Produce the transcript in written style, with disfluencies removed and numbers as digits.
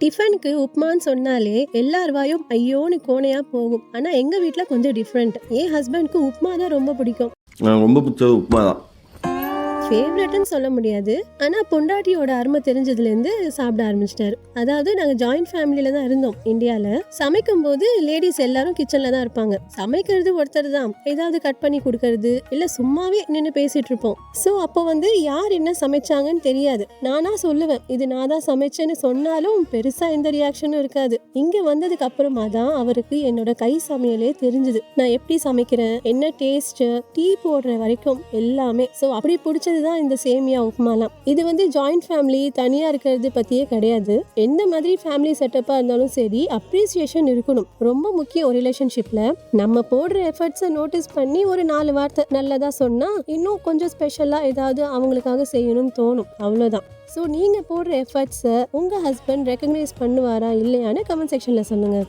டிஃபனுக்கு உப்புமான்னு சொன்னாலே எல்லார் வாயும் ஐயோன்னு கோணையா போகும். ஆனா எங்க வீட்ல கொஞ்சம் டிஃப்ரெண்ட். என் ஹஸ்பண்ட்க்கு உப்புமா தான் ரொம்ப பிடிக்கும். எனக்கு ரொம்ப பிடிச்சது உப்புமா தான். ஃபேவரட்னு சொல்ல முடியாது. ஆனா பொண்டாட்டியோட அருமை தெரிஞ்சதுலேருந்து சாப்பிட ஆரம்பிச்சிட்டாரு. அதாவது நாங்க ஜாயிண்ட் ஃபேமிலியில தான் இருந்தோம் இந்தியால. சமைக்கும் போது லேடிஸ் எல்லாரும் கிச்சன்ல தான் இருப்பாங்க. சமைக்கிறது ஒருத்தர் தான். ஏதாவது கட் பண்ணி கொடுக்கறது இல்ல சும்மாவே நின்று பேசிட்டு இருப்போம். ஸோ அப்போ யார் என்ன சமைச்சாங்கன்னு தெரியாது. நானா சொல்லுவேன் இது நான் தான் சமைச்சேன்னு சொன்னாலும் பெருசா எந்த ரியாக்ஷனும் இருக்காது. இங்க வந்ததுக்கு அப்புறமா தான் அவருக்கு என்னோட கை சமையலே தெரிஞ்சது. நான் எப்படி சமைக்கிறேன், என்ன டேஸ்ட், டீ போடுற வரைக்கும் எல்லாமே. ஸோ அப்படி பிடிச்சது தான் இந்த சேமியா உப்புமாலாம். இது ஜாயிண்ட் ஃபேமிலி தனியா இருக்கிறது பத்தியே கிடையாது. எந்த மாதிரி ஃபேமிலி செட்டப்பா இருந்தாலும் சரி அப்ரிசியேஷன் இருக்கணும். ரொம்ப முக்கியம் ஒரு ரிலேஷன்ஷிப்ல. நம்ம போடுற எஃபர்ட்ஸை நோட்டீஸ் பண்ணி ஒரு 4 வார்த்தை நல்லதா சொன்னா இன்னும் கொஞ்சம் ஸ்பெஷலா ஏதாவது அவங்களுக்காக செய்யணும்னு தோணும். அவ்வளவுதான். ஸோ நீங்க போடுற எஃபர்ட்ஸை உங்க ஹஸ்பண்ட் ரெகக்னைஸ் பண்ணுவாரா இல்லையான்னு கமெண்ட் செக்ஷன்ல சொல்லுங்க.